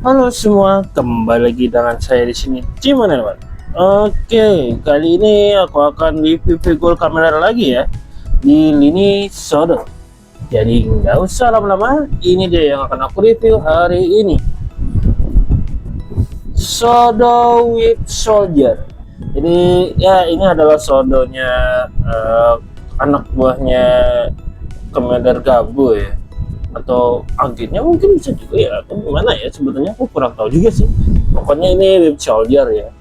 Halo semua, kembali lagi dengan saya di sini, Cimanerwan. Oke, kali ini aku akan review figur kamera lagi ya di lini Sodo. Jadi nggak usah lama-lama, ini dia yang akan aku review hari ini. Sodo with Soldier. Jadi ya ini adalah Sodonya anak buahnya Commander Gabu ya, atau agennya mungkin bisa juga ya, atau gimana ya, sebetulnya aku kurang tahu juga sih. Pokoknya ini web soldier ya,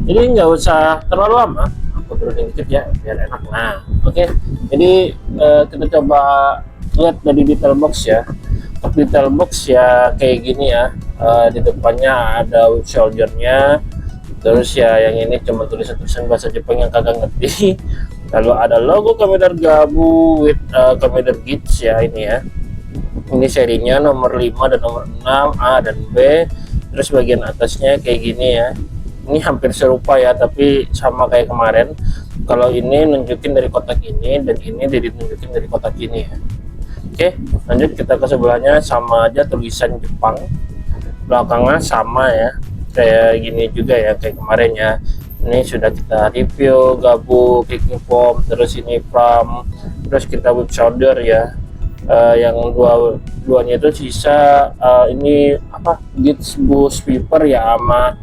jadi nggak usah terlalu lama, aku turunin dikit ya biar enak. Nah oke, jadi kita coba lihat dari detail box ya. Untuk detail box ya kayak gini ya. Di depannya ada web soldiernya, terus ya yang ini cuma tulisan bahasa Jepang yang kagak ngerti. Lalu ada logo Commander Gabu with Commander Gits ya, ini ya. Ini serinya nomor 5 dan nomor 6, A dan B. Terus bagian atasnya kayak gini ya. Ini hampir serupa ya, tapi sama kayak kemarin. Kalau ini nunjukin dari kotak ini, dan ini nunjukin dari kotak ini ya. Oke, lanjut kita ke sebelahnya, sama aja tulisan Jepang. Belakangnya sama ya, kayak gini juga ya, kayak kemarin ya. Ini sudah kita review Gabu, kicking foam, terus ini pram, terus kita with solder ya. Yang duanya itu sisa ini apa, Gits boost Viper ya, sama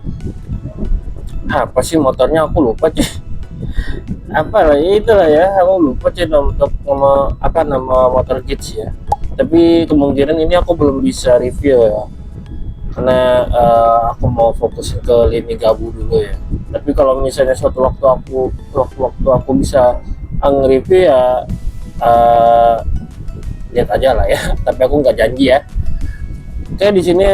apa sih motornya aku lupa sih. Apa lah ya, itulah ya, aku lupa sih untuk nama motor Gits ya. Tapi kemungkinan ini aku belum bisa review ya, karena aku mau fokus ke lini Gabu dulu ya. Tapi kalau misalnya suatu waktu aku bisa nge-review ya, lihat aja lah ya. Tapi aku nggak janji ya. Oke, di sini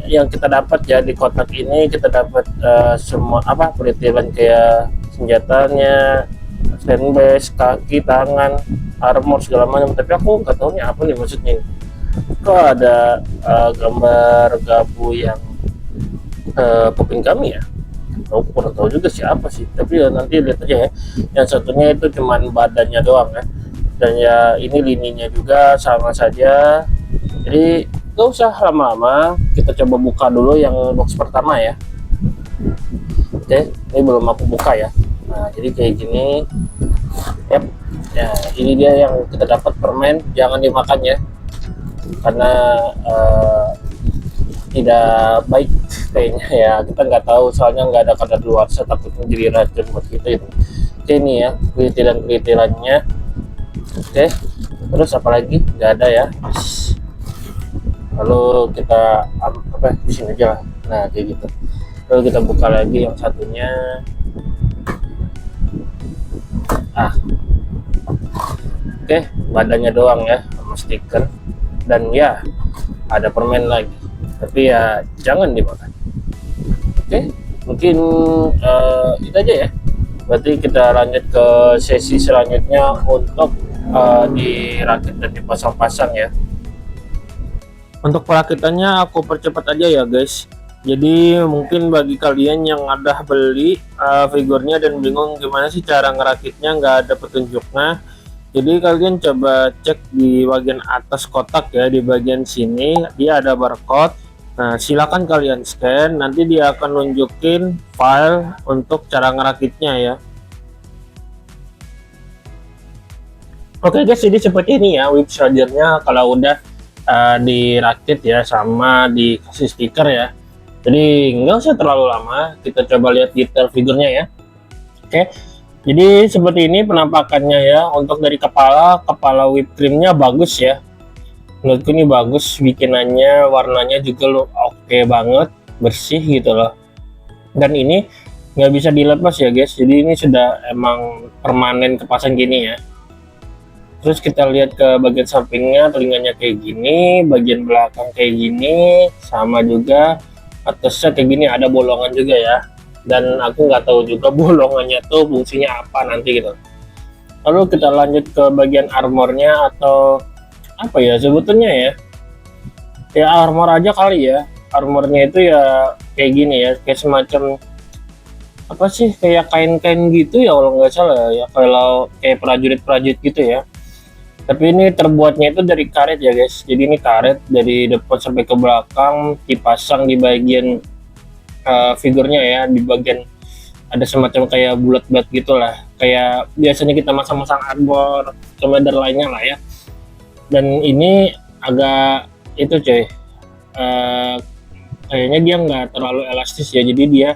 yang kita dapat ya, di kotak ini kita dapat semua peritilan kayak senjatanya, standbase, kaki, tangan, armor segala macam. Tapi aku nggak tahu nih apa nih maksudnya. Kok ada gambar Gabu yang popin kami ya? Aku kurang tahu juga siapa sih. Tapi ya nanti lihat aja ya. Yang satunya itu cuman badannya doang ya. Dan ya ini lininya juga sama saja, jadi gak usah lama-lama, kita coba buka dulu yang box pertama ya. Oke, ini belum aku buka ya. Nah jadi kayak gini. Yap, ya ini dia yang kita dapat, permen. Jangan dimakan ya, karena tidak baik kayaknya ya. Kita nggak tahu, soalnya nggak ada kadar luar, saya takut menjadi racun buat kita itu. Oke, ini ya peritilannya. Oke, terus apalagi nggak ada ya. Lalu kita di sini aja lah. Nah kayak gitu. Lalu kita buka lagi yang satunya. Oke, badannya doang ya, sama stiker. Dan ya ada permen lagi, tapi ya jangan dimakan. Oke, mungkin itu aja ya. Berarti kita lanjut ke sesi selanjutnya untuk dirakit dan dipasang-pasang ya. Untuk perakitannya aku percepat aja ya guys. Jadi mungkin bagi kalian yang ada beli figurnya dan bingung gimana sih cara ngerakitnya, nggak ada petunjuknya, jadi kalian coba cek di bagian atas kotak ya, di bagian sini dia ada barcode. Nah silakan kalian scan, nanti dia akan nunjukin file untuk cara ngerakitnya ya. Oke guys, jadi seperti ini ya web soldiernya kalau udah dirakit ya, sama dikasih stiker ya. Jadi nggak usah terlalu lama, kita coba lihat detail figurnya ya. Oke, jadi seperti ini penampakannya ya. Untuk dari kepala whipped creamnya bagus ya, menurutku ini bagus bikinannya, warnanya juga oke banget, bersih gitu loh. Dan ini nggak bisa dilepas ya guys, jadi ini sudah emang permanen kepasang gini ya. Terus kita lihat ke bagian sampingnya, telinganya kayak gini, bagian belakang kayak gini, sama juga atasnya kayak gini, ada bolongan juga ya. Dan aku nggak tahu juga bolongannya tuh fungsinya apa nanti gitu. Lalu kita lanjut ke bagian armornya, atau apa ya sebetulnya ya. Ya armor aja kali ya. Armornya itu ya kayak gini ya, kayak semacam apa sih, kayak kain-kain gitu ya kalau nggak salah ya, kalau kayak prajurit-prajurit gitu ya. Tapi ini terbuatnya itu dari karet ya guys. Jadi ini karet dari depan sampai ke belakang dipasang di bagian figurnya ya, di bagian ada semacam kayak bulat-bulat gitulah, kayak biasanya kita masang-masang armor commander lainnya lah ya. Dan ini agak itu coy, kayaknya dia nggak terlalu elastis ya, jadi dia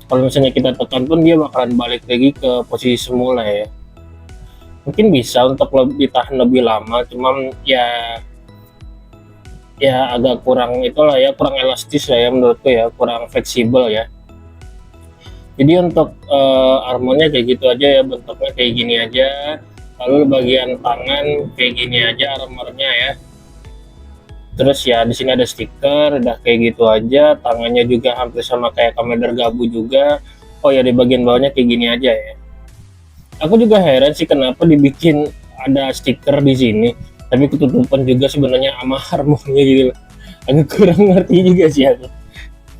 kalau misalnya kita tekan pun dia bakalan balik lagi ke posisi semula ya. Mungkin bisa untuk ditahan lebih lama, cuman ya agak kurang itulah ya, kurang elastis lah ya menurutku ya, kurang fleksibel ya. Jadi untuk armornya kayak gitu aja ya, bentuknya kayak gini aja. Lalu bagian tangan kayak gini aja armornya ya. Terus ya di sini ada stiker, udah kayak gitu aja. Tangannya juga hampir sama kayak Commander Gabu juga. Oh ya, di bagian bawahnya kayak gini aja ya. Aku juga heran sih kenapa dibikin ada stiker di sini, tapi ketutupan juga sebenarnya sama armornya gitu. Agak kurang ngerti juga sih aku.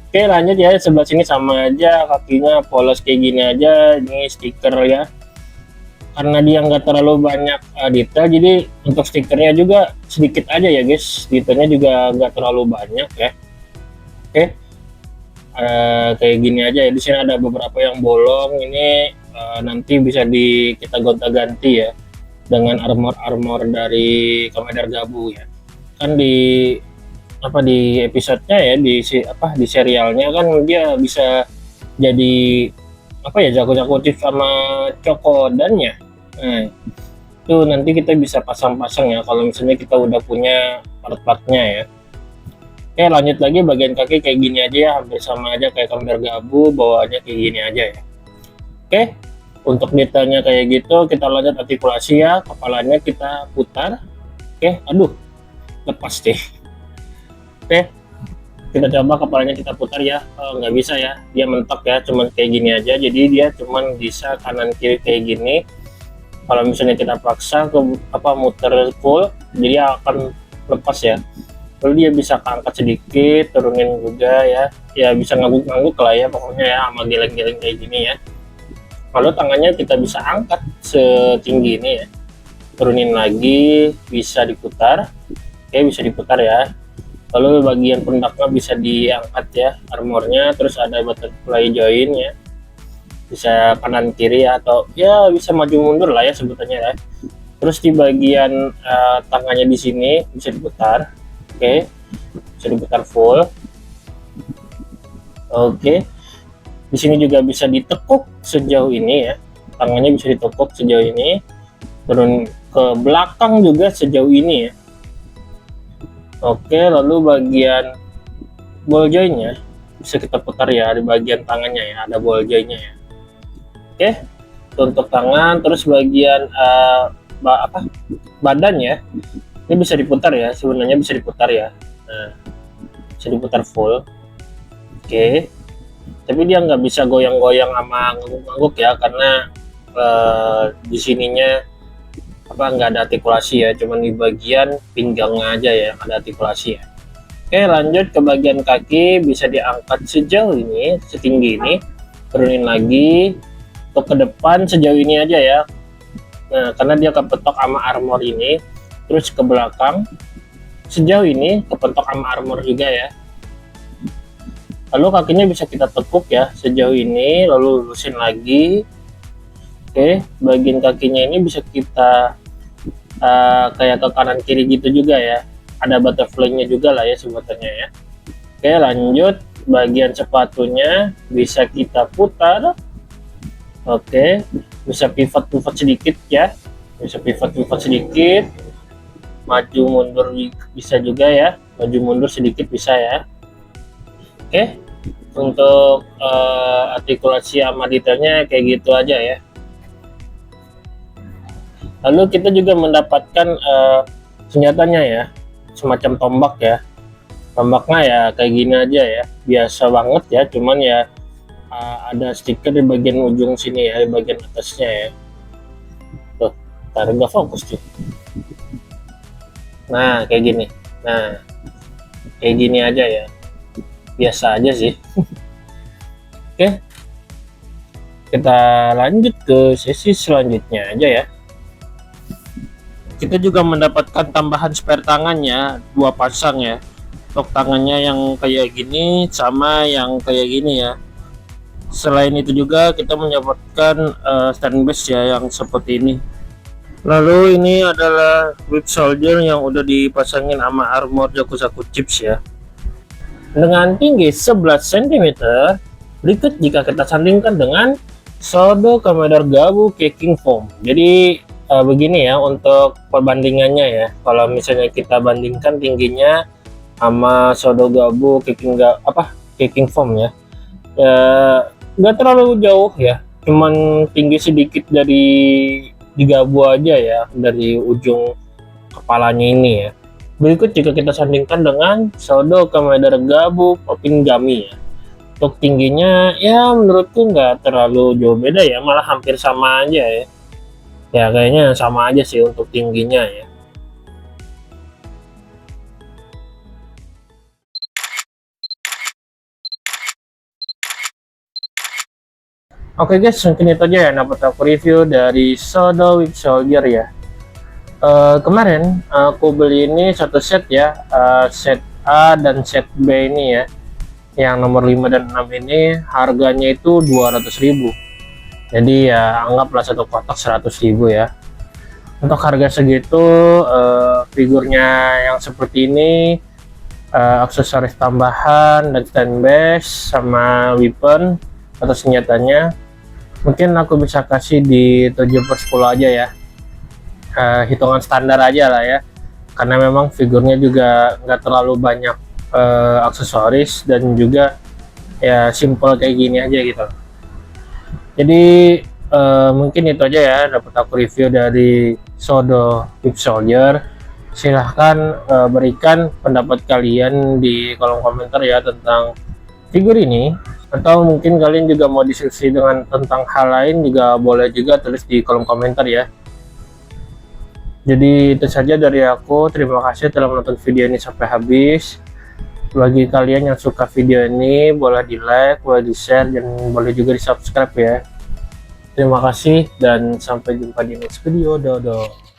Oke, lanjut ya, sebelah sini sama aja, kakinya polos kayak gini aja. Ini stiker ya, karena dia nggak terlalu banyak detail, jadi untuk stikernya juga sedikit aja ya guys, detailnya juga nggak terlalu banyak ya. Oke, kayak gini aja ya. Di sini ada beberapa yang bolong, ini nanti bisa kita gonta-ganti ya dengan armor dari Commander Gabu ya. Kan di episodenya ya, di serialnya kan dia bisa jadi jago-jago tips sama Cokodannya. Nah, itu nanti kita bisa pasang-pasang ya kalau misalnya kita udah punya part-partnya ya. Oke, lanjut lagi, bagian kaki kayak gini aja ya, hampir sama aja kayak Commander Gabu, bawaannya kayak gini aja ya. Oke, untuk detailnya kayak gitu. Kita lanjut artikulasi ya, kepalanya kita putar. Oke, aduh, lepas deh. Oke, kita coba kepalanya kita putar ya. Nggak bisa ya, dia mentok ya, cuman kayak gini aja. Jadi dia cuman bisa kanan kiri kayak gini. Kalau misalnya kita paksa ke muter full, jadi akan lepas ya. Lalu dia bisa keangkat sedikit, turunin juga ya bisa ngangguk-ngangguk lah ya pokoknya ya, sama geleng-geleng kayak gini ya. Lalu tangannya kita bisa angkat setinggi ini ya, turunin lagi, bisa diputar. Oke, bisa diputar ya. Lalu bagian pundaknya bisa diangkat ya, armornya. Terus ada butterfly join ya, bisa kanan kiri ya, atau ya bisa maju mundur lah ya sebutannya ya. Terus di bagian tangannya di sini bisa diputar. Oke, bisa diputar full. Oke, di sini juga bisa ditekuk sejauh ini ya, tangannya bisa ditekuk sejauh ini, turun ke belakang juga sejauh ini ya. Oke, lalu bagian ball jointnya bisa kita putar ya, di bagian tangannya ya, ada ball jointnya ya. Oke, untuk tangan. Terus bagian badannya ini bisa diputar ya, sebenarnya bisa diputar ya. Nah, bisa diputar full. Oke, tapi dia nggak bisa goyang-goyang sama ngangguk-ngangguk ya, karena di sininya nggak ada artikulasi ya, cuman di bagian pinggangnya aja ya ada artikulasi ya. Oke, lanjut ke bagian kaki, bisa diangkat sejauh ini, setinggi ini, turunin lagi. Untuk ke depan sejauh ini aja ya. Nah, karena dia kepetok sama armor ini. Terus ke belakang sejauh ini kepentok sama armor juga ya. Lalu kakinya bisa kita tekuk ya sejauh ini, lalu lurusin lagi. Oke, bagian kakinya ini bisa kita kayak ke kanan kiri gitu juga ya, ada butterfly-nya juga lah ya sebutannya ya. Oke, lanjut, bagian sepatunya bisa kita putar. Oke, bisa pivot sedikit ya, bisa pivot sedikit, maju mundur bisa juga ya, maju mundur sedikit bisa ya. Oke, untuk artikulasi sama detailnya kayak gitu aja ya. Lalu kita juga mendapatkan senjatanya ya, semacam tombak ya. Tombaknya ya kayak gini aja ya, biasa banget ya, cuman ya ada stiker di bagian ujung sini ya, di bagian atasnya ya. Tuh, taruh nggak fokus tuh. Nah, kayak gini. Nah, kayak gini aja ya, biasa aja sih. Oke, kita lanjut ke sesi selanjutnya aja ya. Kita juga mendapatkan tambahan spare tangannya, 2 pasang ya, untuk tangannya yang kayak gini sama yang kayak gini ya. Selain itu juga kita mendapatkan stand base ya yang seperti ini. Lalu ini adalah whip soldier yang udah dipasangin sama armor Jakusaku chips ya, dengan tinggi 11 cm. Berikut jika kita sandingkan dengan Sodo Commander Gabu Keking Foam. Jadi begini ya untuk perbandingannya ya. Kalau misalnya kita bandingkan tingginya sama Sodo Gabu Keking Foam ya, nggak terlalu jauh ya, cuman tinggi sedikit dari di Gabu aja ya, dari ujung kepalanya ini ya. Berikut jika kita sandingkan dengan Sodo Commander Gabu Popingami ya, untuk tingginya ya menurutku nggak terlalu jauh beda ya, malah hampir sama aja ya. Ya kayaknya sama aja sih untuk tingginya ya. Oke guys, mungkin itu aja ya dapat aku review dari Sodo Whip Soldier ya. Kemarin aku beli ini satu set ya, set A dan set B ini ya, yang nomor 5 dan 6 ini harganya itu 200.000. Jadi ya anggaplah satu kotak 100.000 ya. Untuk harga segitu, figurnya yang seperti ini, aksesoris tambahan dan stand base sama weapon atau senjatanya, mungkin aku bisa kasih di 7/10 aja ya. Hitungan standar aja lah ya, karena memang figurnya juga nggak terlalu banyak aksesoris dan juga ya simple kayak gini aja gitu. Jadi mungkin itu aja ya dapat aku review dari Sodo Whip Soldier. Silahkan berikan pendapat kalian di kolom komentar ya tentang figur ini, atau mungkin kalian juga mau diskusi dengan tentang hal lain juga boleh juga tulis di kolom komentar ya. Jadi itu saja dari aku, terima kasih telah menonton video ini sampai habis. Bagi kalian yang suka video ini boleh di like, boleh di share, dan boleh juga di subscribe ya. Terima kasih dan sampai jumpa di next video. Dodo.